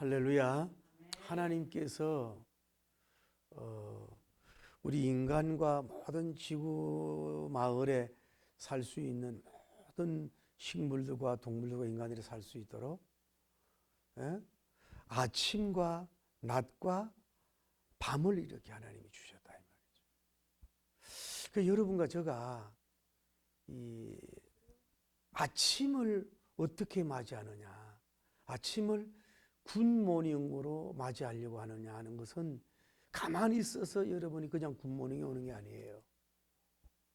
할렐루야. 하나님께서 우리 인간과 모든 지구 마을에 살 수 있는 모든 식물들과 동물들과 인간들이 살 수 있도록 아침과 낮과 밤을 이렇게 하나님이 주셨다 이 말이죠. 그 여러분과 제가 이 아침을 어떻게 맞이하느냐, 아침을 굿모닝으로 맞이하려고 하느냐 하는 것은 가만히 있어서 여러분이 그냥 굿모닝이 오는 게 아니에요.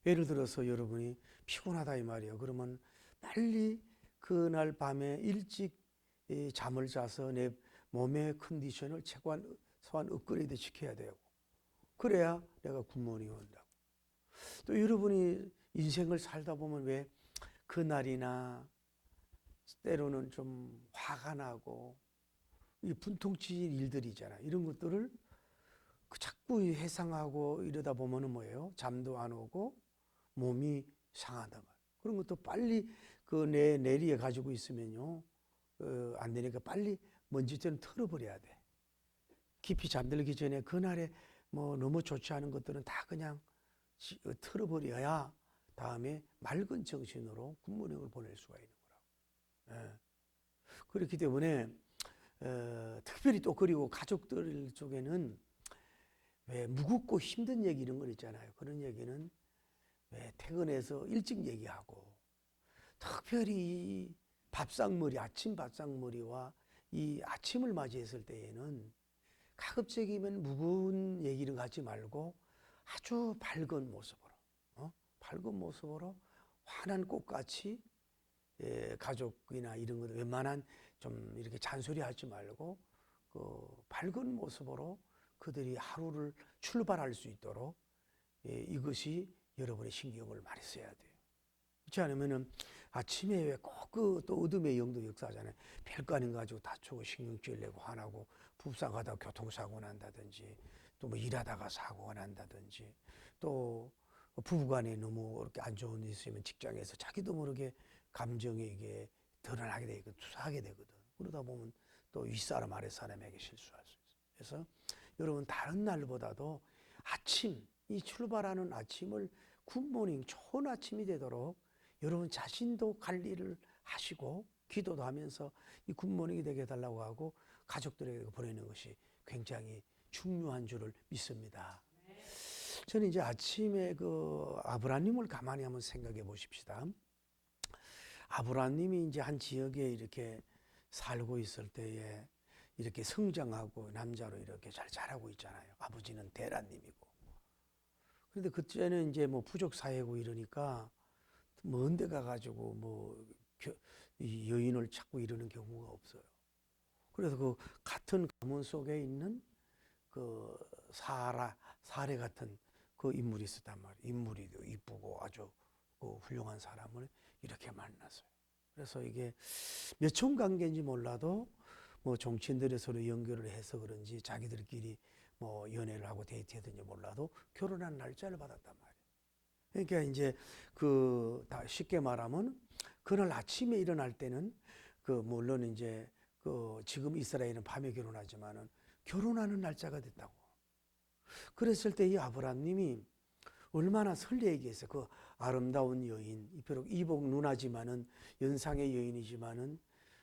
예를 들어서 여러분이 피곤하다 이 말이에요. 그러면 빨리 그날 밤에 일찍 잠을 자서 내 몸의 컨디션을 최소한 업그레이드 시켜야 되고, 그래야 내가 굿모닝이 온다고. 또 여러분이 인생을 살다 보면 왜 그날이나 때로는 좀 화가 나고 이 분통치는 일들이잖아. 이런 것들을 자꾸 회상하고 이러다 보면은 뭐예요? 잠도 안 오고 몸이 상하단 말이에요. 그런 것도 빨리 그 내 내리에 가지고 있으면요, 안 되니까 빨리 먼지처럼 털어버려야 돼. 깊이 잠들기 전에 그날에 뭐 너무 좋지 않은 것들은 다 그냥 털어버려야 다음에 맑은 정신으로 굿모닝을 보낼 수가 있는 거라고. 예. 그렇기 때문에 특별히 또 그리고 가족들 쪽에는 왜 무겁고 힘든 얘기 이런 거 있잖아요. 그런 얘기는 왜 퇴근해서 일찍 얘기하고, 특별히 밥상머리, 아침 밥상머리와 이 아침을 맞이했을 때에는 가급적이면 무거운 얘기를 하지 말고 아주 밝은 모습으로, 밝은 모습으로 환한 꽃같이 가족이나 이런 것들 웬만한 좀 이렇게 잔소리하지 말고 그 밝은 모습으로 그들이 하루를 출발할 수 있도록 이것이 여러분의 신경을 많이 써야 돼요. 그렇지 않으면은 아침에 왜 꼭 그 또 어둠의 영도 역사하잖아요. 별거 아닌 거 가지고 다투고 신경질 내고 화나고 부부싸움하다가 교통사고 난다든지, 또 뭐 일하다가 사고가 난다든지, 또 부부간에 너무 이렇게 안 좋은 일이 있으면 직장에서 자기도 모르게 감정이 이게 드러나게 되고 투사하게 되거든. 그러다 보면 또 윗사람 아랫사람에게 실수할 수 있어요. 그래서 여러분 다른 날보다도 아침, 이 출발하는 아침을 굿모닝, 좋은 아침이 되도록 여러분 자신도 관리를 하시고 기도도 하면서 이 굿모닝이 되게 해달라고 하고 가족들에게 보내는 것이 굉장히 중요한 줄을 믿습니다. 저는 이제 아침에 그 아브라함님을 가만히 한번 생각해 보십시다. 아브라함님이 이제 한 지역에 이렇게 살고 있을 때에 이렇게 성장하고 남자로 이렇게 잘 자라고 있잖아요. 아버지는 데라님이고. 그런데 그때는 이제 뭐 부족 사회고 이러니까 먼 데 가가지고 뭐 이 여인을 찾고 이러는 경우가 없어요. 그래서 그 같은 가문 속에 있는 그 사례 같은 그 인물이 있었단 말이에요. 인물이 이쁘고 아주 그 훌륭한 사람을 이렇게 만났어요. 그래서 이게 몇 촌 관계인지 몰라도 뭐 정치인들이 서로 연결을 해서 그런지 자기들끼리 뭐 연애를 하고 데이트했든지 몰라도 결혼한 날짜를 받았단 말이에요. 그러니까 이제 그 다 쉽게 말하면 그날 아침에 일어날 때는 그 물론 이제 그 지금 이스라엘은 밤에 결혼하지만은 결혼하는 날짜가 됐다고. 그랬을 때 이 아브라함님이 얼마나 설레겠어요. 그 아름다운 여인, 비록 이복 누나지만은 연상의 여인이지만은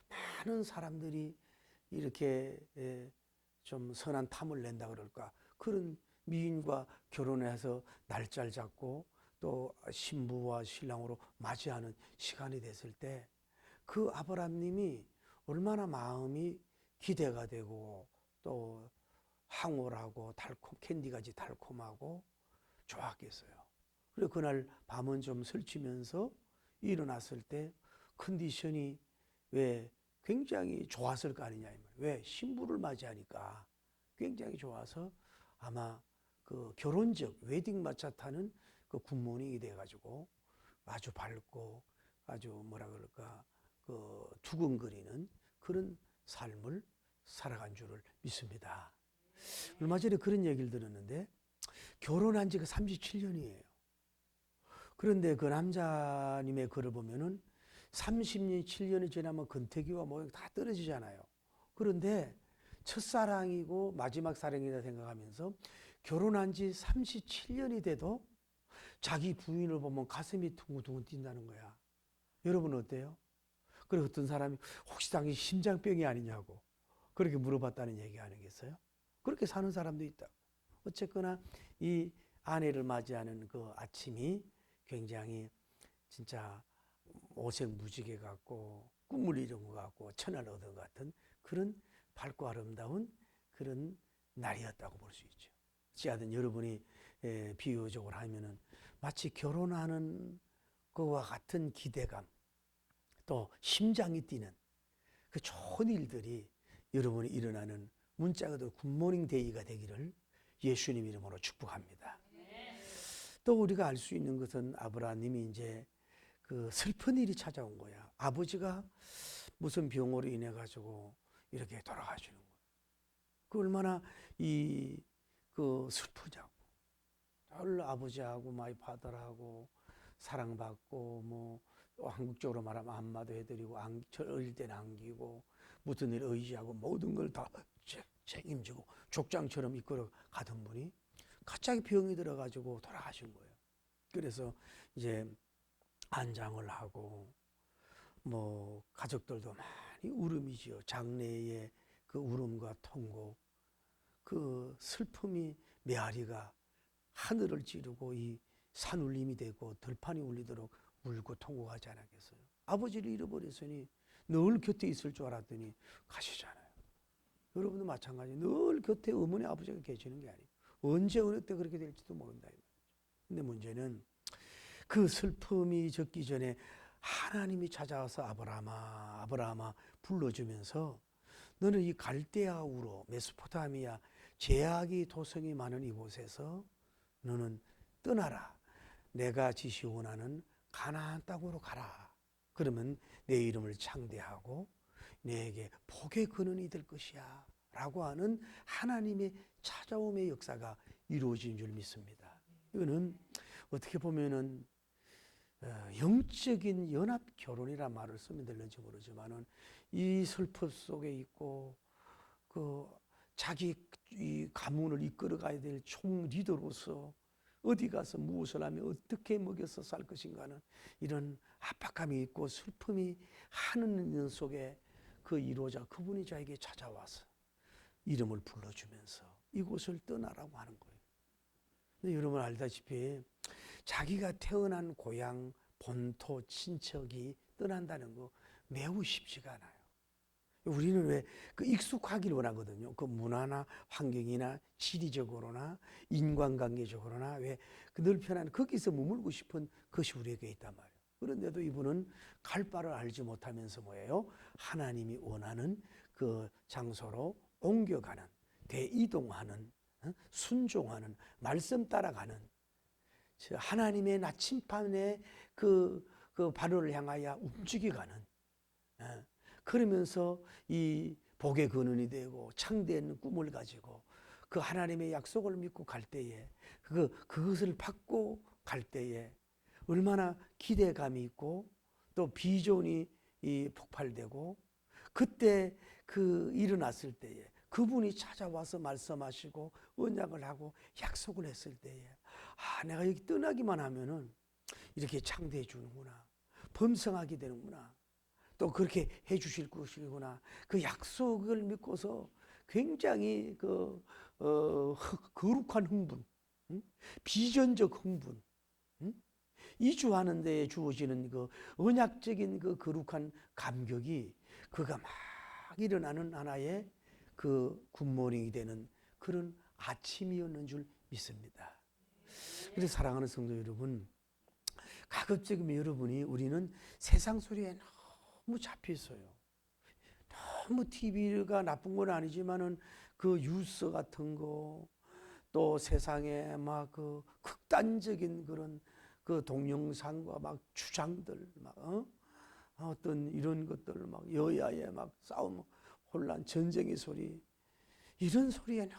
많은 사람들이 이렇게 좀 선한 탐을 낸다 그럴까. 그런 미인과 결혼해서 날짜를 잡고 또 신부와 신랑으로 맞이하는 시간이 됐을 때 그 아브라함님이 얼마나 마음이 기대가 되고 또 황홀하고 캔디같이 달콤하고 좋았겠어요. 그리고 그날 밤은 좀 설치면서 일어났을 때 컨디션이 왜 굉장히 좋았을 거 아니냐 이 말이에요. 왜? 신부를 맞이하니까 굉장히 좋아서 아마 그 결혼적 웨딩 마차 타는 그 굿모닝이 돼가지고 아주 밝고 아주 뭐라 그럴까 그 두근거리는 그런 삶을 살아간 줄을 믿습니다. 얼마 전에 그런 얘기를 들었는데 결혼한 지가 37년이에요. 그런데 그 남자님의 글을 보면은 30년, 7년이 지나면 건태기와 모양 다 떨어지잖아요. 그런데 첫사랑이고 마지막 사랑이다 생각하면서 결혼한 지 37년이 돼도 자기 부인을 보면 가슴이 둥근둥근 뛴다는 거야. 여러분 어때요? 그리고 어떤 사람이 혹시 당신 심장병이 아니냐고 그렇게 물어봤다는 얘기 아니겠어요? 그렇게 사는 사람도 있다. 어쨌거나 이 아내를 맞이하는 그 아침이 굉장히 진짜 오색무지개 같고 꿈을 이룬 것 같고 천을 얻은 것 같은 그런 밝고 아름다운 그런 날이었다고 볼 수 있죠. 씨앗은 여러분이 비유적으로 하면은 마치 결혼하는 것과 같은 기대감 또 심장이 뛰는 그 좋은 일들이 여러분이 일어나는 문자가 굿모닝 데이가 되기를 예수님 이름으로 축복합니다. 또 우리가 알 수 있는 것은 아브라함님이 이제 그 슬픈 일이 찾아온 거야. 아버지가 무슨 병으로 인해 가지고 이렇게 돌아가시는 거야. 그 얼마나 그 슬프냐고. 늘 아버지하고 마이 파더하고 사랑받고 뭐 한국적으로 말하면 안마도 해드리고 어릴 때는 안기고 무슨 일 의지하고 모든 걸 다 책임지고 족장처럼 이끌어 가던 분이 갑자기 병이 들어가지고 돌아가신 거예요. 그래서 이제 안장을 하고 뭐 가족들도 많이 울음이지요. 장래의 그 울음과 통고 그 슬픔이 메아리가 하늘을 찌르고 이 산울림이 되고 들판이 울리도록 울고 통곡하지 않았겠어요. 아버지를 잃어버렸으니 늘 곁에 있을 줄 알았더니 가시잖아요. 여러분도 마찬가지. 늘 곁에 어머니 아버지가 계시는 게 아니에요. 언제 어느 때 그렇게 될지도 모른다. 근데 문제는 그 슬픔이 적기 전에 하나님이 찾아와서 아브라함아 불러주면서 너는 이 갈대아 우로 메소포타미아 제약이 도성이 많은 이곳에서 너는 떠나라. 내가 지시 원하는 가나안 땅으로 가라. 그러면 내 이름을 창대하고 내게 복의 근원이 될 것이야. 라고 하는 하나님의 찾아옴의 역사가 이루어진 줄 믿습니다. 이거는 어떻게 보면은 영적인 연합 결혼이란 말을 쓰면 될는지 모르지만은 이 슬픔 속에 있고 그 자기 이 가문을 이끌어가야 될 총 리더로서 어디 가서 무엇을 하며 어떻게 먹여서 살 것인가는 이런 압박감이 있고 슬픔이 하는 속에 그 이루어져 그분이 자에게 찾아와서 이름을 불러주면서 이곳을 떠나라고 하는 거예요. 근데 여러분 알다시피 자기가 태어난 고향, 본토, 친척이 떠난다는 거 매우 쉽지가 않아요. 우리는 왜 그 익숙하기를 원하거든요. 그 문화나 환경이나 지리적으로나 인간관계적으로나 왜 그 늘 편한 거기서 머물고 싶은 것이 우리에게 있단 말이에요. 그런데도 이분은 갈 바를 알지 못하면서 뭐예요? 하나님이 원하는 그 장소로 옮겨가는, 대이동하는, 순종하는, 말씀 따라가는 하나님의 나침반에 그 발을 향하여 움직여가는 그러면서 이 복의 근원이 되고 창대한 꿈을 가지고 그 하나님의 약속을 믿고 갈 때에 그것을 받고 갈 때에 얼마나 기대감이 있고 또 비전이 폭발되고 그때 그 일어났을 때에 그분이 찾아와서 말씀하시고 언약을 하고 약속을 했을 때에 내가 여기 떠나기만 하면은 이렇게 창대해 주는구나. 범성하게 되는구나. 또 그렇게 해 주실 것이구나. 그 약속을 믿고서 굉장히 거룩한 흥분, 비전적 흥분, 이주하는 데에 주어지는 그 언약적인 그 거룩한 감격이 그가 막 일어나는 하나의 그 굿모닝이 되는 그런 아침이었는 줄 믿습니다. 그래서 사랑하는 성도 여러분, 가급적이면 여러분이 우리는 세상 소리에 너무 잡혀 있어요. 너무 TV가 나쁜 건 아니지만은 그 뉴스 같은 거 또 세상에 막 그 극단적인 그런 그 동영상과 막 주장들 막 어떤 이런 것들 막 여야의 막 싸움 혼란 전쟁의 소리 이런 소리에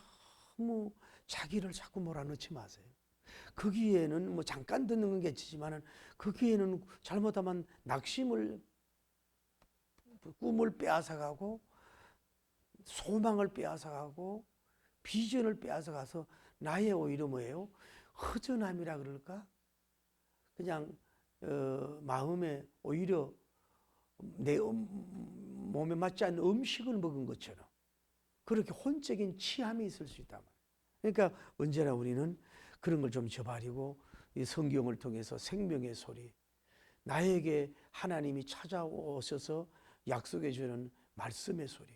너무 자기를 자꾸 몰아넣지 마세요. 거기에는 뭐 잠깐 듣는 건 괜찮지만은 거기에는 잘못하면 낙심을 꿈을 빼앗아가고 소망을 빼앗아가고 비전을 빼앗아가서 나의 오히려 뭐예요? 허전함이라 그럴까? 그냥 마음에 오히려 내 몸에 맞지 않는 음식을 먹은 것처럼 그렇게 혼적인 취함이 있을 수 있단 말이에요. 그러니까 언제나 우리는 그런 걸 좀 저버리고 이 성경을 통해서 생명의 소리, 나에게 하나님이 찾아오셔서 약속해 주는 말씀의 소리.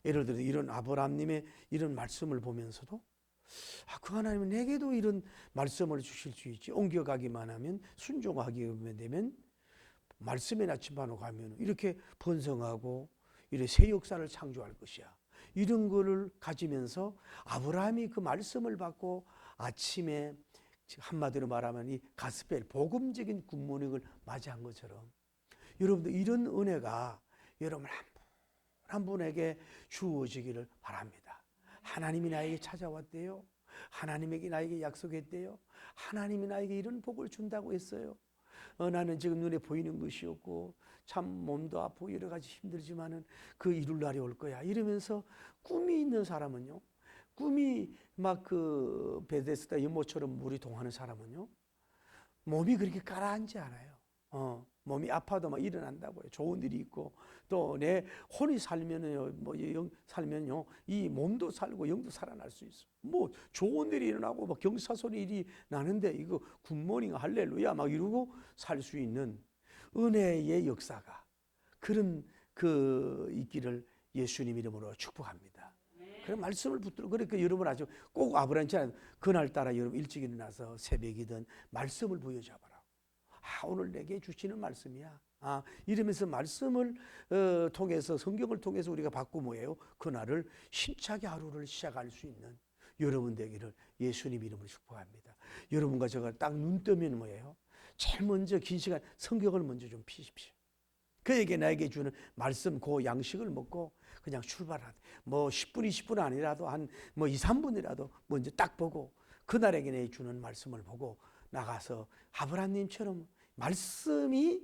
예를 들어 이런 아브라함님의 이런 말씀을 보면서도 그 하나님은 내게도 이런 말씀을 주실 수 있지. 옮겨가기만 하면 순종하기만 되면 말씀의 나침반으로 가면 이렇게 번성하고 이렇게 새 역사를 창조할 것이야. 이런 거를 가지면서 아브라함이 그 말씀을 받고 아침에 한마디로 말하면 이 가스펠 복음적인 굿모닝을 맞이한 것처럼 여러분들 이런 은혜가 여러분 한 분에게 주어지기를 바랍니다. 하나님이 나에게 찾아왔대요. 하나님에게 나에게 약속했대요. 하나님이 나에게 이런 복을 준다고 했어요. 나는 지금 눈에 보이는 것이 없고 참 몸도 아프고 여러 가지 힘들지만은 그 이룰 날이 올 거야. 이러면서 꿈이 있는 사람은요. 꿈이 막 그 베데스다 연못처럼 물이 동하는 사람은요. 몸이 그렇게 가라앉지 않아요. 몸이 아파도 막 일어난다고요. 좋은 일이 있고 또 내 혼이 살면요, 살면요, 이 몸도 살고 영도 살아날 수 있어. 뭐 좋은 일이 일어나고 막 경사소리 일이 나는데 이거 굿모닝 할렐루야 막 이러고 살 수 있는 은혜의 역사가 그런 그 있기를 예수님 이름으로 축복합니다. 그런 말씀을 붙들고 그러니까 여러분 아주 꼭 아브라함처럼 그날따라 여러분 일찍 일어나서 새벽이든 말씀을 부여잡아라. 오늘 내게 주시는 말씀이야. 이러면서 말씀을 통해서 성경을 통해서 우리가 받고 뭐예요? 그날을 힘차게 하루를 시작할 수 있는 여러분 되기를 예수님 이름으로 축복합니다. 여러분과 제가 딱 눈 뜨면 뭐예요? 제일 먼저 긴 시간 성경을 먼저 좀 피십시오. 그에게 나에게 주는 말씀 그 양식을 먹고 그냥 출발하되 뭐 10분 20분 아니라도 한 뭐 2, 3분이라도 먼저 딱 보고 그날에게 내 주는 말씀을 보고 나가서 아브라함님처럼 말씀이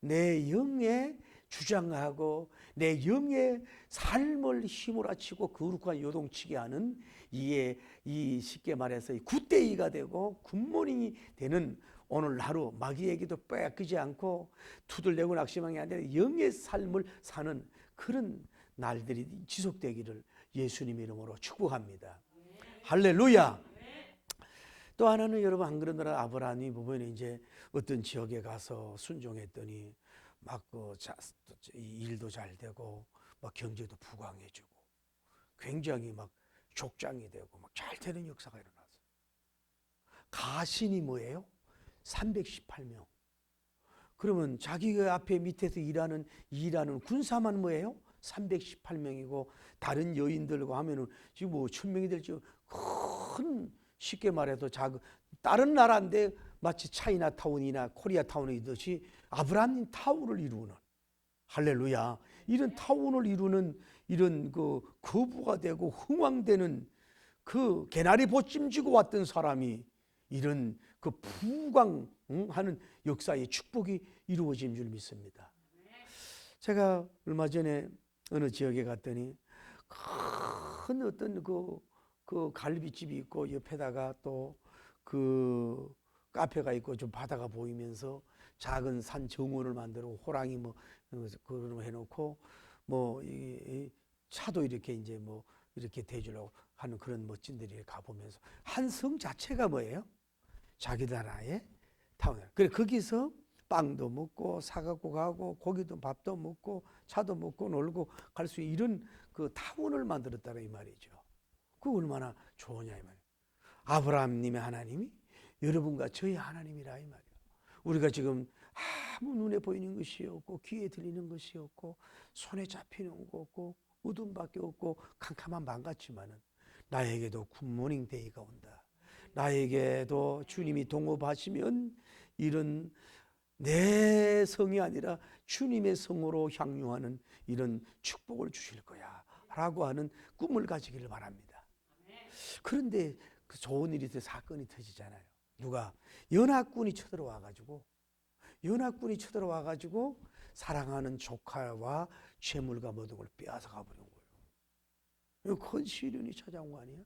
내 영에 주장하고 내 영의 삶을 휘몰아치고 거룩한 요동치게 하는 이 쉽게 말해서 굿데이가 되고 굿모닝이 되는 오늘 하루 마귀에게도 빼앗기지 않고 투들대고 낙심한 게 아니라 영의 삶을 사는 그런 날들이 지속되기를 예수님 이름으로 축복합니다. 할렐루야. 또 하나는 여러분 안 그러더라 아브라함이 보면 이제 어떤 지역에 가서 순종했더니 막 일도 잘 되고 막 경제도 부강해지고 굉장히 막 족장이 되고 막 잘 되는 역사가 일어났어요. 가신이 뭐예요? 318명. 그러면 자기가 앞에 밑에서 일하는 군사만 뭐예요? 318명이고 다른 여인들과 하면은 지금 뭐 1000명이 될지 큰 쉽게 말해도 다른 나라인데 마치 차이나타운이나 코리아타운이듯이 아브라함 타운을 이루는 할렐루야. 이런 타운을 이루는 이런 그 거부가 되고 흥왕되는 그 개나리 보찜 쥐고 왔던 사람이 이런 그 부강하는 역사의 축복이 이루어진 줄 믿습니다. 제가 얼마 전에 어느 지역에 갔더니 큰 어떤 그 갈비집이 있고 옆에다가 또 그 카페가 있고 좀 바다가 보이면서 작은 산 정원을 만들고 호랑이 뭐 그런 거 해놓고 뭐 이 차도 이렇게 이제 뭐 이렇게 대주려고 하는 그런 멋진들이 가보면서 한 성 자체가 뭐예요? 자기 나라의 타운. 그래 거기서 빵도 먹고 사갖고 가고 고기도 밥도 먹고 차도 먹고 놀고 갈 수 있는 이런 그 타운을 만들었다라 이 말이죠. 그 얼마나 좋으냐 이 말이에요. 아브라함님의 하나님이 여러분과 저희 하나님이라 이 말이에요. 우리가 지금 아무 눈에 보이는 것이 없고 귀에 들리는 것이 없고 손에 잡히는 거 없고 어둠밖에 없고 캄캄한 밤 같지만은 나에게도 굿모닝 데이가 온다. 나에게도 주님이 동업하시면 이런 내 성이 아니라 주님의 성으로 향유하는 이런 축복을 주실 거야 라고 하는 꿈을 가지기를 바랍니다. 그런데 그 좋은 일이 있어 사건이 터지잖아요. 누가 연합군이 쳐들어와 가지고 사랑하는 조카와 재물과 모든 걸 빼앗아 가버린 거예요. 큰 시련이 찾아온 거 아니야?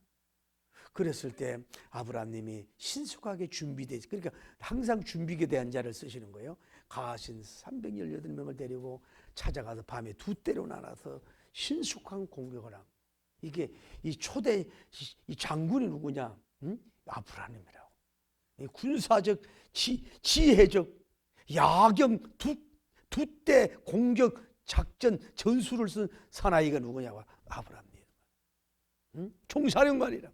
그랬을 때 아브라함님이 신속하게 준비되지. 그러니까 항상 준비에 대한 자를 쓰시는 거예요. 가신 318명을 데리고 찾아가서 밤에 두 때로 나눠서 신속한 공격을 하고. 이게 이 초대 이 장군이 누구냐? 응? 아브라함이라고. 이 군사적 지혜적 야경 두 때 공격 작전 전술을 쓴 사나이가 누구냐고 아브라함이에요. 응? 총사령관이라.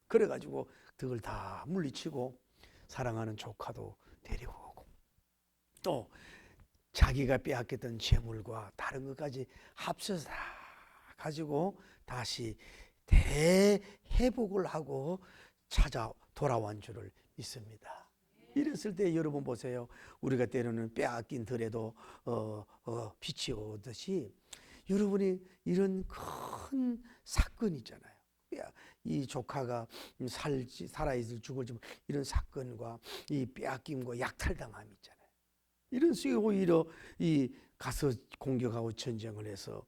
그래가지고 그걸 다 물리치고 사랑하는 조카도 데리고 오고 또 자기가 빼앗겼던 재물과 다른 것까지 합쳐서 다 가지고 다시 대회복을 하고 찾아 돌아온 줄을 믿습니다. 이랬을 때 여러분 보세요. 우리가 때로는 빼앗긴 들에도 빛이 오듯이 여러분이 이런 큰 사건이 있잖아요. 이 조카가 살아있을 죽을지 이런 사건과 이 빼앗김과 약탈당함이 있잖아요. 이런 식의 오히려 이 가서 공격하고 전쟁을 해서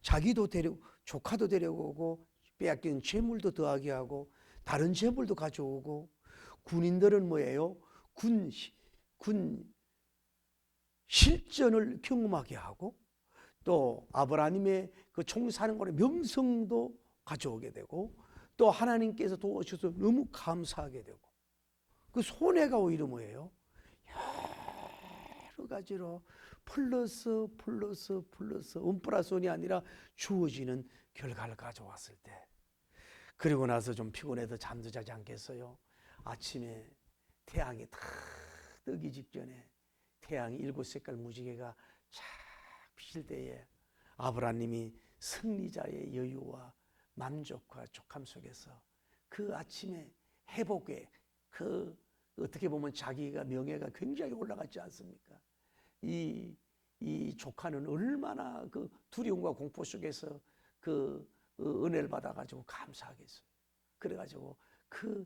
자기도 조카도 데려오고 빼앗긴 재물도 더하게 하고 다른 재물도 가져오고 군인들은 뭐예요? 군 실전을 경험하게 하고 또 아브라함의 그 총사령관의 명성도 가져오게 되고 또 하나님께서 도와주셔서 너무 감사하게 되고 그 손해가 오히려 뭐예요? 여러 가지로 플러스 플러스원이 아니라 주어지는 결과를 가져왔을 때 그리고 나서 좀 피곤해서 잠도 자지 않겠어요? 아침에 태양이 탁 뜨기 직전에 태양이 일곱 색깔 무지개가 쫙 비칠 때에 아브라함님이 승리자의 여유와 만족과 족함 속에서 그 아침에 회복에 그 어떻게 보면 자기가 명예가 굉장히 올라갔지 않습니까? 이 조카는 얼마나 그 두려움과 공포 속에서 그 은혜를 받아가지고 감사하겠어요. 그래가지고 그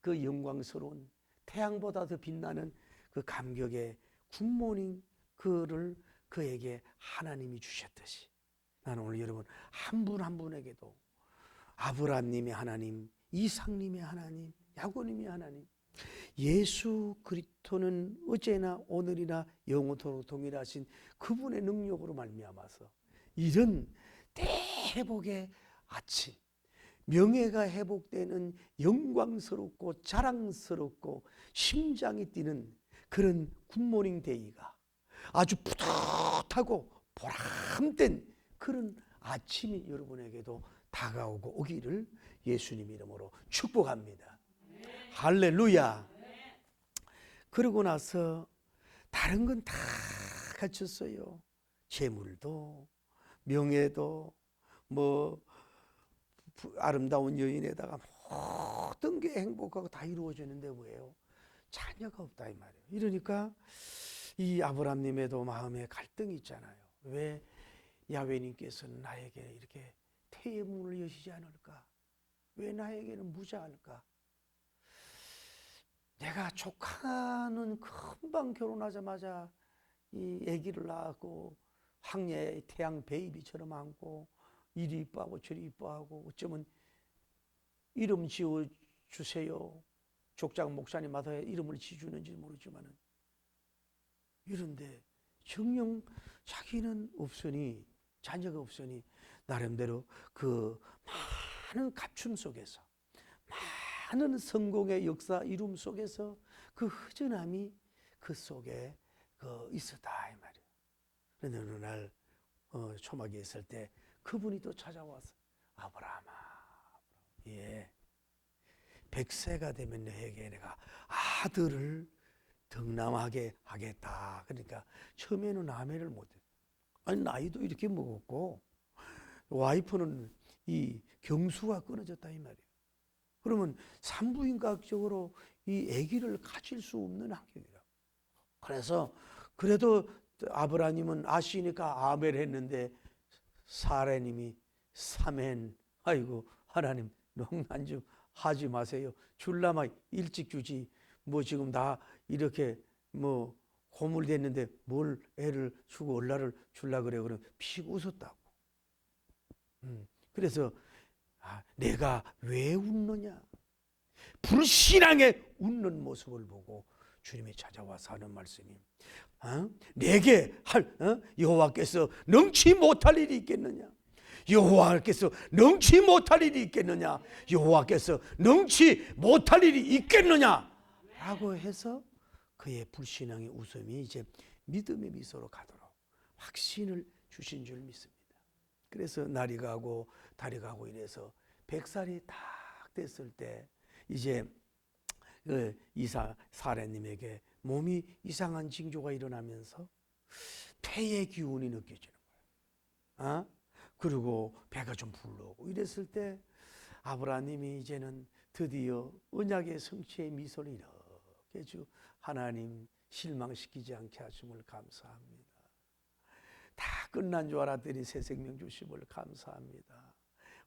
영광스러운 태양보다 더 빛나는 그 감격의 굿모닝 그를 그에게 하나님이 주셨듯이 나는 오늘 여러분 한 분 한 분에게도 아브라함님의 하나님, 이삭님의 하나님, 야곱님의 하나님, 예수 그리스도는 어제나 오늘이나 영원토록 동일하신 그분의 능력으로 말미암아서 이런 대회복의 아침, 명예가 회복되는 영광스럽고 자랑스럽고 심장이 뛰는 그런 굿모닝 데이가 아주 뿌듯하고 보람된 그런 아침이 여러분에게도 다가오고 오기를 예수님 이름으로 축복합니다. 할렐루야. 그러고 나서 다른 건 다 갖췄어요. 재물도 명예도 뭐 아름다운 여인에다가 모든 게 행복하고 다 이루어지는데 뭐예요? 자녀가 없다 이 말이에요. 이러니까 이 아브라함님에도 마음에 갈등이 있잖아요. 왜 야훼님께서는 나에게 이렇게 태의 문을 여시지 않을까? 왜 나에게는 무자할까? 내가 조카는 금방 결혼하자마자 이 아기를 낳고 황야의 태양 베이비처럼 안고 이리 이뻐하고 저리 이뻐하고 어쩌면 이름 지어 주세요. 족장 목사님마다 이름을 지어주는지 모르지만은 이런데 정녕 자기는 없으니 자녀가 없으니 나름대로 그 많은 갖춤 속에서 많은 성공의 역사 이름 속에서 그 허전함이 그 속에 있었다 이 말이에요. 그런데 어느 날 초막에 있을 때 그분이 또 찾아와서 아브라함아, 예, 100세가 되면 너에게 내가 아들을 덕남하게 하겠다. 그러니까 처음에는 아멘을 못해. 아니 나이도 이렇게 먹었고 와이프는 이 경수가 끊어졌다 이 말이에요. 그러면 산부인과적으로 이 아기를 가질 수 없는 환경이라. 그래서 그래도 아브라함은 아시니까 아멘 했는데 사라님이 사멘. 아이고 하나님 농난 좀 하지 마세요. 줄라마 일찍 주지. 뭐 지금 나 이렇게 뭐 고물됐는데 뭘 애를 주고 얼라를 줄라 그래. 그럼 피고 웃었다고. 그래서 내가 왜 웃느냐? 불신앙의 웃는 모습을 보고 주님이 찾아와서 하는 말씀이 내게 여호와께서 능치 못할 일이 있겠느냐? 여호와께서 능치 못할 일이 있겠느냐? 여호와께서 능치 못할 일이 있겠느냐? 라고 해서 그의 불신앙의 웃음이 이제 믿음의 미소로 가도록 확신을 주신 줄 믿습니다. 그래서 날이 가고 달이 가고 이래서 100살이 딱 됐을 때 이제 사례님에게 몸이 이상한 징조가 일어나면서 폐의 기운이 느껴지는 거예요. 그리고 배가 좀 불러오고 이랬을 때 아브라함이 이제는 드디어 언약의 성취의 미소를 이렇게 주 하나님 실망시키지 않게 하심을 감사합니다. 다 끝난 줄 알았더니 새 생명 주심을 감사합니다.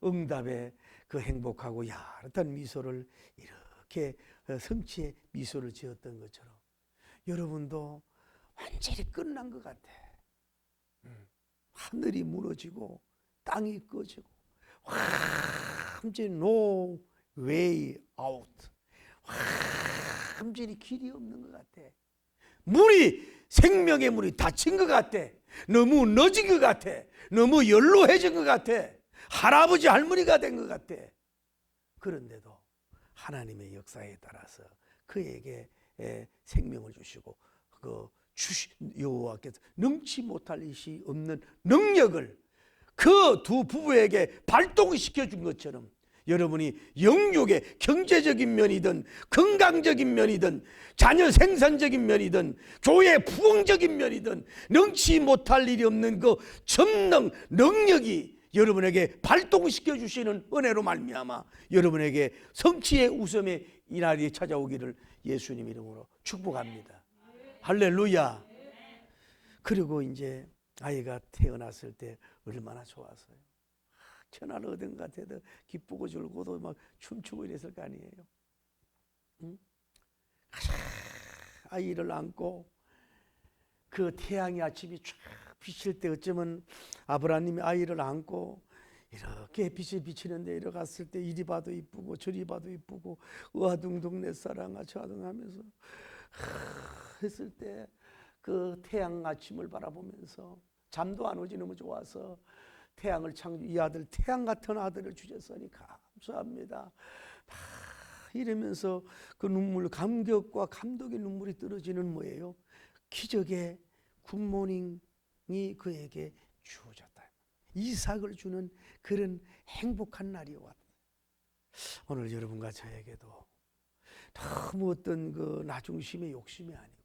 응답에 그 행복하고 야릇한 미소를 이렇게 성취의 미소를 지었던 것처럼 여러분도 완전히 끝난 것 같아. 하늘이 무너지고 땅이 꺼지고 완전히 no way out, 완전히 길이 없는 것 같아. 생명의 문이 닫힌 것 같아. 너무 늦은 것 같아. 너무 연로해진 것 같아. 할아버지 할머니가 된 것 같아. 그런데도 하나님의 역사에 따라서 그에게 생명을 주시고 여호와께서 능치 못할 일이 없는 능력을 그 두 부부에게 발동시켜 준 것처럼 여러분이 영육의 경제적인 면이든 건강적인 면이든 자녀 생산적인 면이든 교회 부흥적인 면이든 능치 못할 일이 없는 그 전능 능력이 여러분에게 발동시켜 주시는 은혜로 말미암아 여러분에게 성취의 웃음의 이날이 찾아오기를 예수님 이름으로 축복합니다. 할렐루야. 그리고 이제 아이가 태어났을 때 얼마나 좋았어요. 천하를 얻은 것 같아도 기쁘고 즐거워도 막 춤추고 이랬을 거 아니에요. 아이를 안고 그 태양의 아침이 쫙 비칠 때 어쩌면 아브라함이 아이를 안고 이렇게 빛이 비치는데 이러갔을 때 이리 봐도 이쁘고 저리 봐도 이쁘고 으아둥둥 내 사랑아 저아둥 하면서 했을 때 그 태양 아침을 바라보면서 잠도 안 오지 너무 좋아서 이 아들 태양 같은 아들을 주셨으니 감사합니다. 이러면서 그 눈물 감격과 감독의 눈물이 떨어지는 뭐예요? 기적의 굿모닝이 그에게 주어졌다. 이삭을 주는 그런 행복한 날이 왔다. 오늘 여러분과 저에게도 너무 어떤 그 나중심의 욕심이 아니고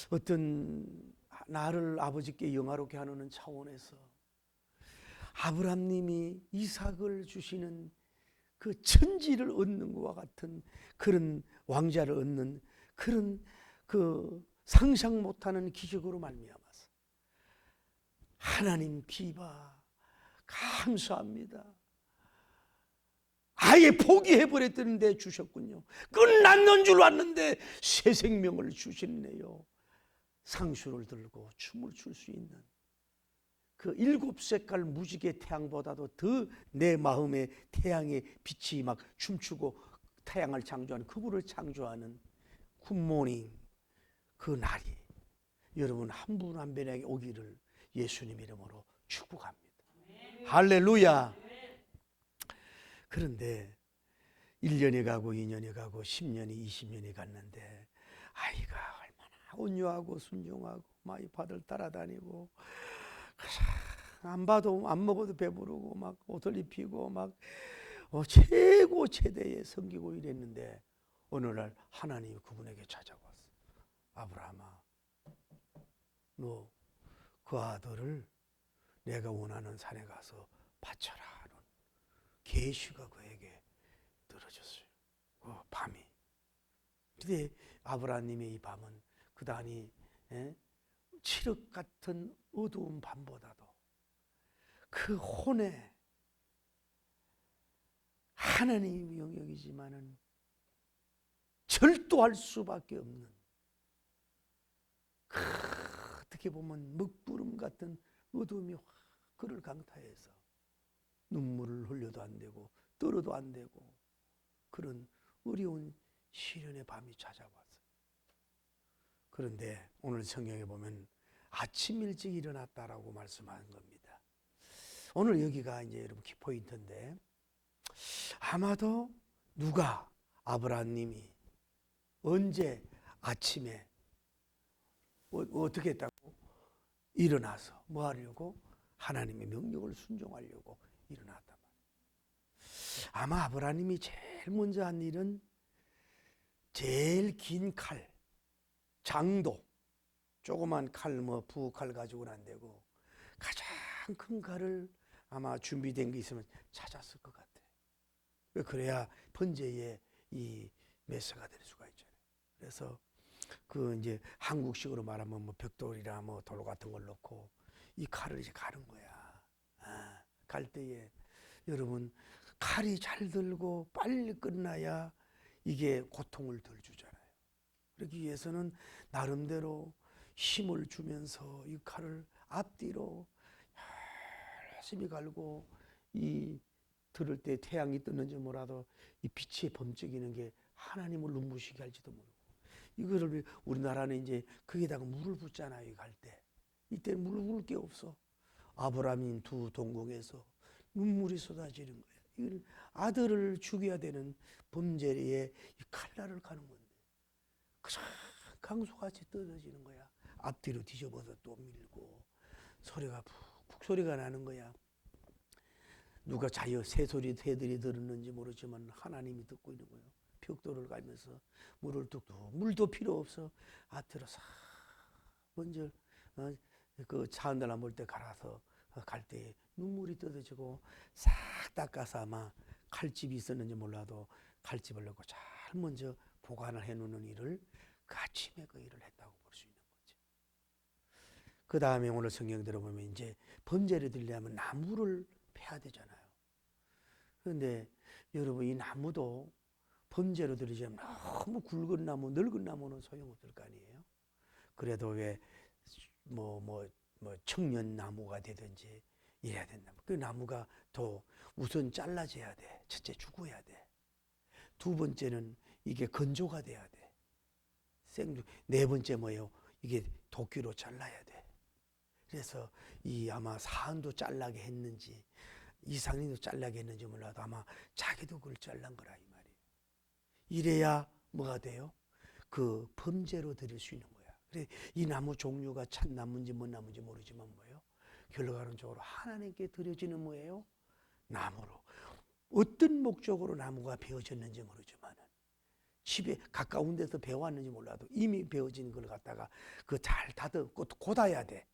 어떤 나를 아버지께 영화롭게 하는 차원에서 아브라함님이 이삭을 주시는 그 천지를 얻는 것과 같은 그런 왕자를 얻는 그런 그 상상 못하는 기적으로 말미암아서 하나님 기바 감사합니다. 아예 포기해버렸던데 주셨군요. 끝났는 줄 알았는데 새 생명을 주셨네요. 상수를 들고 춤을 출 수 있는 그 7색깔 무지개 태양보다도 더 내 마음에 태양의 빛이 막 춤추고 태양을 창조하는 그분을 창조하는 굿모닝 그 날이 여러분 한 분 한 분에게 오기를 예수님 이름으로 축복합니다. 할렐루야. 그런데 1년이 가고 2년이 가고 10년이 20년이 갔는데 아이가 온유하고 순종하고 많이 받을 따라다니고 안 봐도 안 먹어도 배부르고 막 옷을 입히고 막 최고 최대의 섬기고 이랬는데 어느 날 하나님이 그분에게 찾아왔어. 아브라함아, 너 그 아들을 내가 원하는 산에 가서 바쳐라 하는 계시가 그에게 떨어졌어요. 밤이. 근데 아브라함님의 이 밤은 그다니 칠흑 같은 어두운 밤보다도 그 혼에 하나님의 영역이지만은 절도할 수밖에 없는 어떻게 보면 먹구름 같은 어둠이 확 그를 강타해서 눈물을 흘려도 안 되고 떨어도 안 되고 그런 어려운 시련의 밤이 찾아왔어요. 그런데 오늘 성경에 보면 아침 일찍 일어났다라고 말씀하는 겁니다. 오늘 여기가 이제 여러분 키포인트인데, 아마도 누가 아브라함님이 언제 아침에 어떻게 했다고? 일어나서 뭐 하려고? 하나님의 명령을 순종하려고 일어났단 말이에요. 아마 아브라함님이 제일 먼저 한 일은 제일 긴 칼, 장도, 조그만 칼, 뭐 부엌칼 가지고는 안 되고 가장 큰 칼을 아마 준비된 게 있으면 찾았을 것 같아요. 그래야 번제에 이 메서가 될 수가 있잖아요. 그래서 그 이제 한국식으로 말하면 뭐 벽돌이나 뭐 돌 같은 걸 넣고 이 칼을 이제 가는 거야. 갈 때에 여러분 칼이 잘 들고 빨리 끝나야 이게 고통을 덜 주잖아요. 그러기 위해서는 나름대로 힘을 주면서 이 칼을 앞뒤로 열심히 갈고, 이 들을 때 태양이 뜨는지 몰라도 이 빛이 범쩍이는 게 하나님을 눈부시게 할지도 모르고, 이거를 우리나라는 이제 거기다가 물을 붓잖아요. 갈 때 이때 물을 부을 게 없어. 아브라함인 두 동궁에서 눈물이 쏟아지는 거예요. 이건 아들을 죽여야 되는 범죄의 칼날을 가는 건데 그냥 강수같이 떨어지는 거야. 앞뒤로 뒤집어서 또 밀고 소리가 푹푹 소리가 나는 거야. 누가 새들이 들었는지 모르지만 하나님이 듣고 있는 거예요. 벽돌을 갈면서 물을 뚝뚝, 물도 필요 없어. 앞뒤로 싹 먼저 그 차은달 안 볼 때 갈아서 갈 때 눈물이 떨어지고 싹 닦아서 아마 칼집이 있었는지 몰라도 칼집을 넣고 잘 먼저 보관을 해놓는 일을 그 아침에 그 일을 했다고 볼 수 있는 거죠. 그 다음에 오늘 성경 들어보면 이제 번제를 드리려면 나무를 패야 되잖아요. 그런데 여러분 이 나무도 번제로 드리자면 너무 굵은 나무, 늙은 나무는 소용없을 거 아니에요. 그래도 왜 청년 나무가 되든지 이래야 된다. 그 나무가 더 우선 잘라져야 돼. 첫째 죽어야 돼. 두 번째는 이게 건조가 돼야 돼. 네 번째 뭐예요? 이게 도끼로 잘라야 돼. 그래서 이 아마 사한도 잘라게 했는지 이상인도 잘라게 했는지 몰라도 아마 자기도 그걸 잘란 거라 이 말이에요. 이래야 뭐가 돼요? 그 범죄로 드릴 수 있는 거야. 그래 이 나무 종류가 참나무인지 뭔 나무인지 모르지만 뭐예요? 결과론적으로 하나님께 드려지는 뭐예요? 나무로. 어떤 목적으로 나무가 베어졌는지 모르지만 집에 가까운 데서 베어왔는지 몰라도 이미 베어진 걸 갖다가 그 잘 다듬고 곧아야 돼.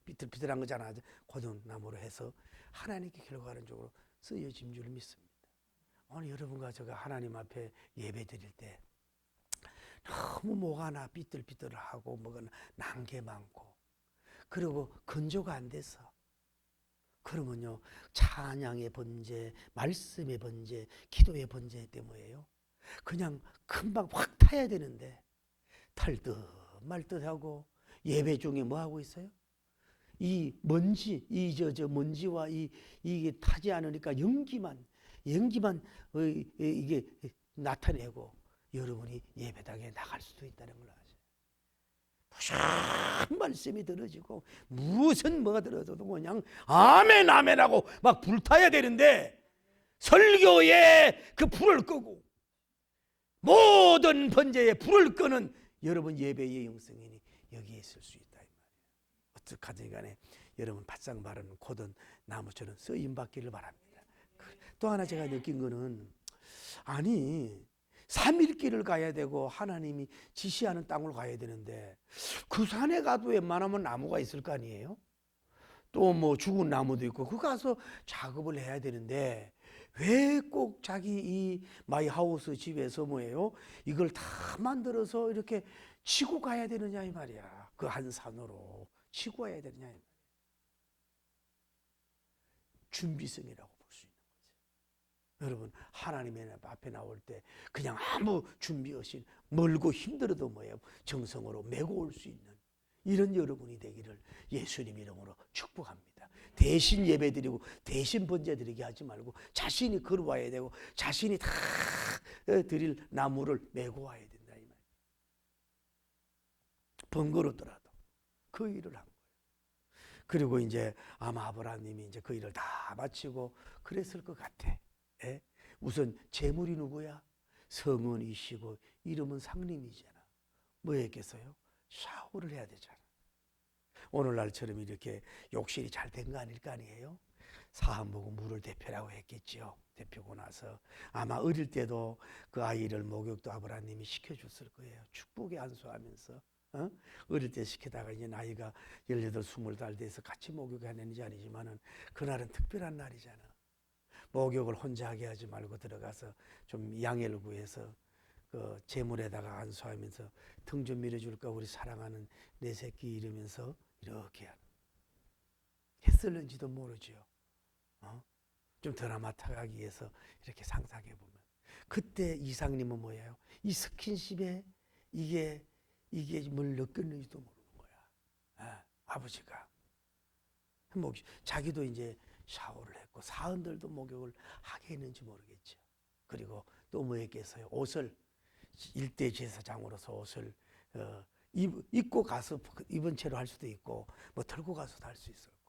비틀비틀한 거잖아. 고든 나무로 해서 하나님께 결과론적으로 쓰여진 줄 믿습니다. 오늘 여러분과 제가 하나님 앞에 예배 드릴 때 너무 뭐가 나 삐뚤삐뚤하고 뭐가 난 게 많고 그리고 건조가 안 돼서 그러면요 찬양의 번제, 말씀의 번제, 기도의 번제 때문에요 그냥 금방 확 타야 되는데 탈듯 말듯하고 예배 중에 뭐 하고 있어요? 이 먼지, 먼지와 이게 타지 않으니까 연기만 이게 나타내고 여러분이 예배당에 나갈 수도 있다는 걸 아세요. 무슨 말씀이 들어지고 무슨 뭐가 들어져도 그냥 아멘 아멘하고 막 불타야 되는데 설교에 그 불을 끄고 모든 번제에 불을 끄는 여러분 예배의 영성인이 여기에 있을 수 있다 이 말이에요. 어떻게든 간에 여러분 바싹 마른 고든 나무처럼 쓰임 받기를 바랍니다. 또 하나 제가 느낀 거는 아니 3일길을 가야 되고 하나님이 지시하는 땅으로 가야 되는데 그 산에 가도 웬만하면 나무가 있을 거 아니에요. 또 뭐 죽은 나무도 있고 그 가서 작업을 해야 되는데 왜 꼭 자기 이 마이하우스 집에서 뭐예요? 이걸 다 만들어서 이렇게 치고 가야 되느냐 이 말이야. 그 한 산으로 치고 가야 되느냐 이 말이야. 준비성이라고 볼 수 있는 거지. 여러분 하나님의 앞에 나올 때 그냥 아무 준비 없이 멀고 힘들어도 뭐예요? 정성으로 메고 올 수 있는 이런 여러분이 되기를 예수님 이름으로 축복합니다. 대신 예배 드리고 대신 번제 드리게 하지 말고 자신이 걸어와야 되고 자신이 다 드릴 나무를 메고 와야 된다 이 말이에요. 번거롭더라도 그 일을 한 거예요. 그리고 이제 아마 아브라함님이 이제 그 일을 다 마치고 그랬을 것 같아. 예? 우선 제물이 누구야? 성은이시고 이름은 상님이잖아. 뭐 했겠어요? 샤워를 해야 되잖아. 오늘날처럼 이렇게 욕실이 잘 된 거 아닐 거 아니에요? 사람 보고 물을 대표라고 했겠지요. 대표고 나서 아마 어릴 때도 그 아이를 목욕도 아브라함님이 시켜줬을 거예요. 축복에 안수하면서 어릴 때 시키다가 이제 나이가 18, 20살 돼서 같이 목욕하는지 아니지만은 그날은 특별한 날이잖아. 목욕을 혼자 하게 하지 말고 들어가서 좀 양해를 구해서 그 재물에다가 안수하면서 등 좀 밀어줄까 우리 사랑하는 내 새끼 이러면서 이렇게 했을는지도 모르죠. 좀 드라마틱하기 위해서 이렇게 상상해 보면 그때 이상님은 뭐예요? 이 스킨십에 이게 뭘 느꼈는지도 모르는 거야. 아버지가 자기도 이제 샤워를 했고 사은들도 목욕을 하게 했는지 모르겠죠. 그리고 또 뭐 했겠어요? 옷을 일대 제사장으로서 옷을 입고 가서 입은 채로 할 수도 있고 뭐 들고 가서도 할 수 있었고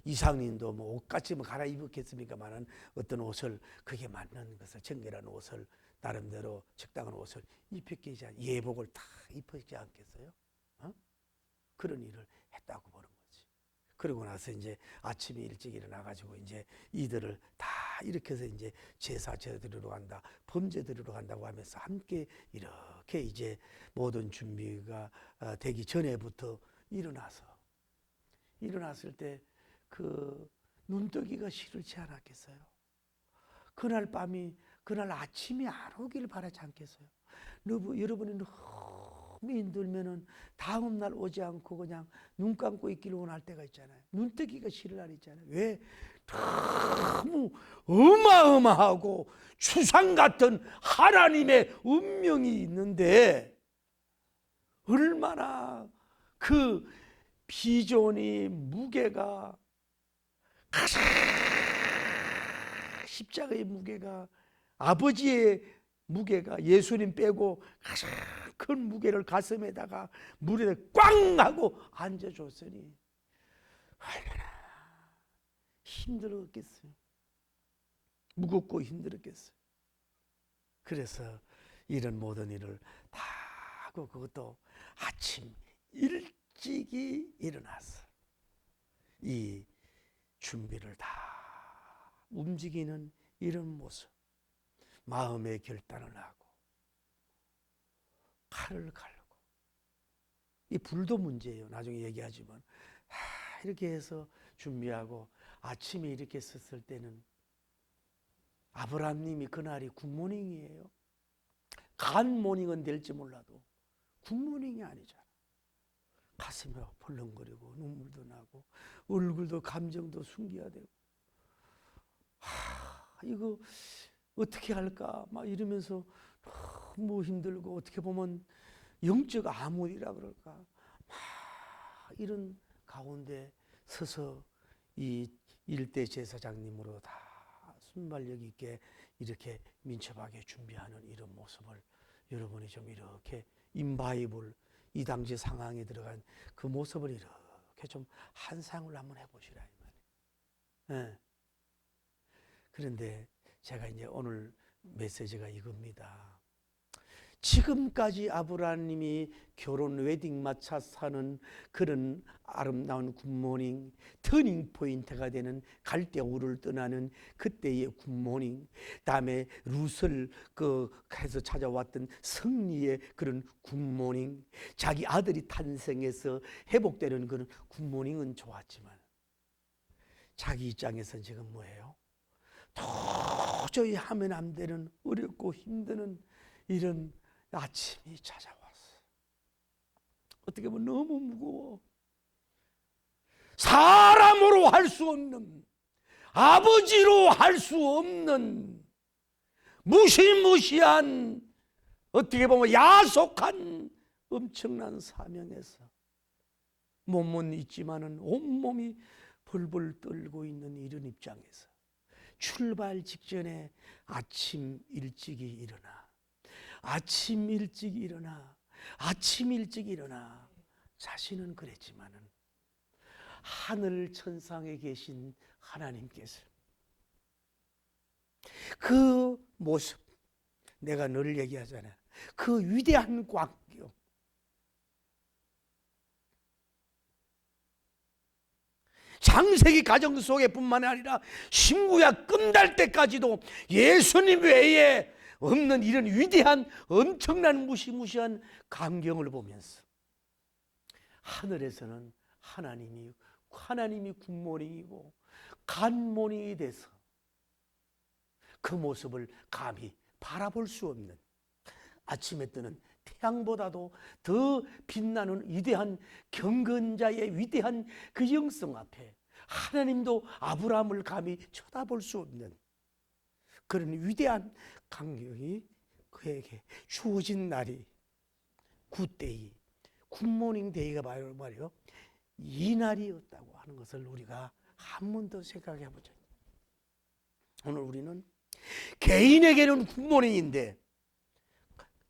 이상님도 뭐 옷같이 뭐 갈아입었겠습니까만은 어떤 옷을 그게 맞는 것을 정결한 옷을 나름대로 적당한 옷을 입혔겠지 예복을 다 입었지 않겠어요? 그런 일을 했다고 보는 거지. 그러고 나서 이제 아침에 일찍 일어나가지고 이제 이들을 다 일으켜서 이제 제사 드리러 간다, 범죄 드리러 간다고 하면서 함께 이렇게 이제 모든 준비가 되기 전에부터 일어났을 때 그 눈뜨기가 싫지 않았겠어요? 그날 아침이 안 오기를 바라지 않겠어요? 여러분이 너무 힘들면은 다음 날 오지 않고 그냥 눈 감고 있기를 원할 때가 있잖아요. 눈뜨기가 싫은 날 있잖아요. 왜? 너무 어마어마하고 추상 같은 하나님의 운명이 있는데 얼마나 그 비전이 무게가 십자가의 무게가 아버지의 무게가 예수님 빼고 가장 큰 무게를 가슴에다가 물에 꽝 하고 앉아줬으니 얼마나 힘들었겠어요. 무겁고 힘들었겠어요. 그래서 이런 모든 일을 다 하고 그것도 아침 일찍이 일어나서 이 준비를 다 움직이는 이런 모습, 마음의 결단을 하고 칼을 갈고 이 불도 문제예요. 나중에 얘기하지만 이렇게 해서 준비하고 아침에 이렇게 썼을 때는 아브라함님이 그날이 굿모닝이에요. 간모닝은 될지 몰라도 굿모닝이 아니잖아. 가슴이 벌렁거리고 눈물도 나고 얼굴도 감정도 숨겨야 되고 이거 어떻게 할까 막 이러면서 너무 힘들고 어떻게 보면 영적 암울이라 그럴까 막 이런 가운데 서서 이 일대 제사장님으로 다 순발력 있게 이렇게 민첩하게 준비하는 이런 모습을 여러분이 좀 이렇게 인바이블 이 당시 상황에 들어간 그 모습을 이렇게 좀 한상을 한번 해보시라 이 말이에요. 네. 그런데 제가 이제 오늘 메시지가 이겁니다. 지금까지 아브라함님이 결혼 웨딩 마차 사는 그런 아름다운 굿모닝, 터닝 포인트가 되는 갈대우를 떠나는 그때의 굿모닝, 다음에 룻을 해서 찾아왔던 승리의 그런 굿모닝, 자기 아들이 탄생해서 회복되는 그런 굿모닝은 좋았지만 자기 입장에서는 지금 뭐예요? 도저히 하면 안 되는 어렵고 힘드는 이런 아침이 찾아왔어. 어떻게 보면 너무 무거워. 사람으로 할 수 없는, 아버지로 할 수 없는 무시무시한, 어떻게 보면 야속한 엄청난 사명에서 몸은 있지만은 온몸이 벌벌 떨고 있는 이런 입장에서 출발 직전에 아침 일찍이 일어나, 아침 일찍 일어나, 아침 일찍 일어나. 자신은 그랬지만은 하늘 천상에 계신 하나님께서 그 모습, 내가 늘 얘기하잖아. 그 위대한 광경, 창세기 가정 속에 뿐만 아니라 신구약 끝날 때까지도 예수님 외에 없는 이런 위대한 엄청난 무시무시한 광경을 보면서 하늘에서는 하나님이 굿모닝이고 갓모닝이 돼서 그 모습을 감히 바라볼 수 없는, 아침에 뜨는 태양보다도 더 빛나는 위대한 경건자의 위대한 그 영성 앞에 하나님도 아브라함을 감히 쳐다볼 수 없는 그런 위대한 광경이 그에게 주어진 날이 굿데이, 굿모닝 데이가 말이요 이 날이었다고 하는 것을 우리가 한 번 더 생각해 보자. 오늘 우리는 개인에게는 굿모닝인데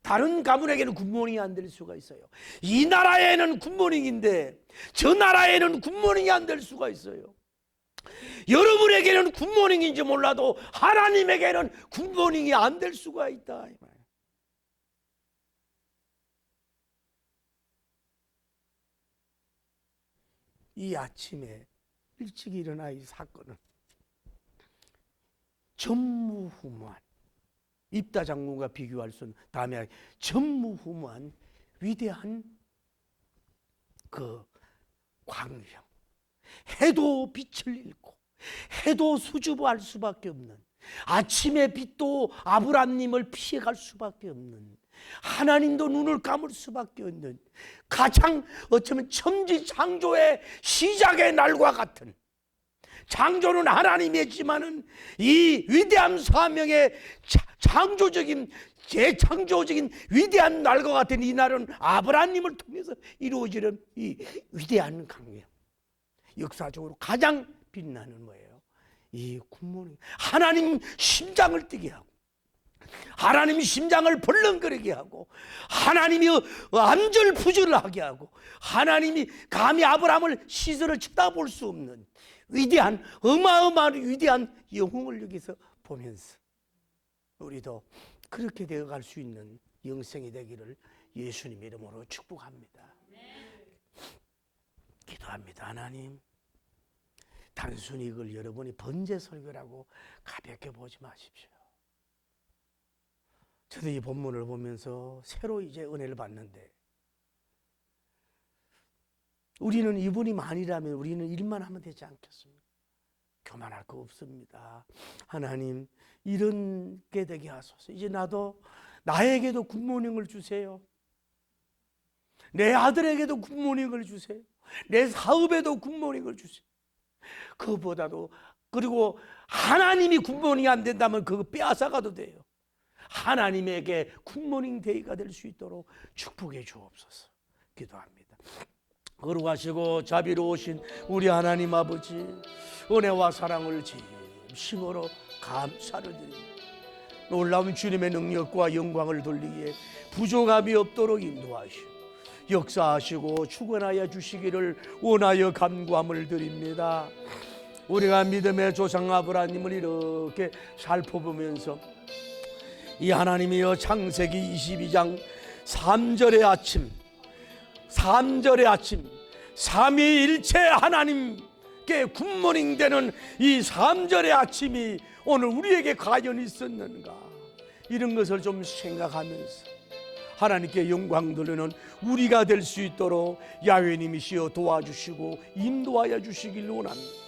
다른 가문에게는 굿모닝이 안 될 수가 있어요. 이 나라에는 굿모닝인데 저 나라에는 굿모닝이 안 될 수가 있어요. 여러분에게는 굿모닝인지 몰라도 하나님에게는 굿모닝이 안 될 수가 있다. 이 아침에 일찍 일어나 이 사건은 전무후무한, 입다 장군과 비교할 수는 다음에 전무후무한 위대한 그 광경, 해도 빛을 잃고 해도 수줍어할 수밖에 없는, 아침의 빛도 아브라함님을 피해갈 수밖에 없는, 하나님도 눈을 감을 수밖에 없는 가장 어쩌면 천지창조의 시작의 날과 같은, 창조는 하나님이었지만은 이 위대한 사명의 창조적인 재창조적인 위대한 날과 같은 이 날은 아브라함님을 통해서 이루어지는 이 위대한 광경, 역사적으로 가장 빛나는 뭐예요? 이 굿모닝. 하나님 심장을 뛰게 하고, 하나님 심장을 벌렁거리게 하고, 하나님이 안절부절하게 하고, 하나님이 감히 아브라함을 시선을 쳐다볼 수 없는 위대한, 어마어마한 위대한 영웅을 여기서 보면서 우리도 그렇게 되어갈 수 있는 영생이 되기를 예수님 이름으로 축복합니다. 기도합니다. 하나님, 단순히 이걸 여러분이 번제 설교라고 가볍게 보지 마십시오. 저도 이 본문을 보면서 새로 이제 은혜를 받는데, 우리는 이분이 만이라면 우리는 일만 하면 되지 않겠습니까? 교만할 거 없습니다. 하나님, 이런 게 되게 하소서. 이제 나에게도 굿모닝을 주세요. 내 아들에게도 굿모닝을 주세요. 내 사업에도 굿모닝을 주세요. 그것보다도, 그리고 하나님이 굿모닝이 안 된다면 그거 빼앗아가도 돼요. 하나님에게 굿모닝 데이가 될 수 있도록 축복해 주옵소서. 기도합니다. 거룩하시고 자비로우신 우리 하나님 아버지, 은혜와 사랑을 진심으로 감사를 드립니다. 놀라운 주님의 능력과 영광을 돌리기에 부족함이 없도록 인도하시오 역사하시고 축원하여 주시기를 원하여 간구함을 드립니다. 우리가 믿음의 조상 아브라함을 이렇게 살펴보면서 이 하나님이여, 창세기 22장 3절의 아침, 삼위일체 하나님께 굿모닝 되는 이 3절의 아침이 오늘 우리에게 과연 있었는가, 이런 것을 좀 생각하면서 하나님께 영광 돌리는 우리가 될 수 있도록 야훼님이시여 도와주시고 인도하여 주시길 원합니다.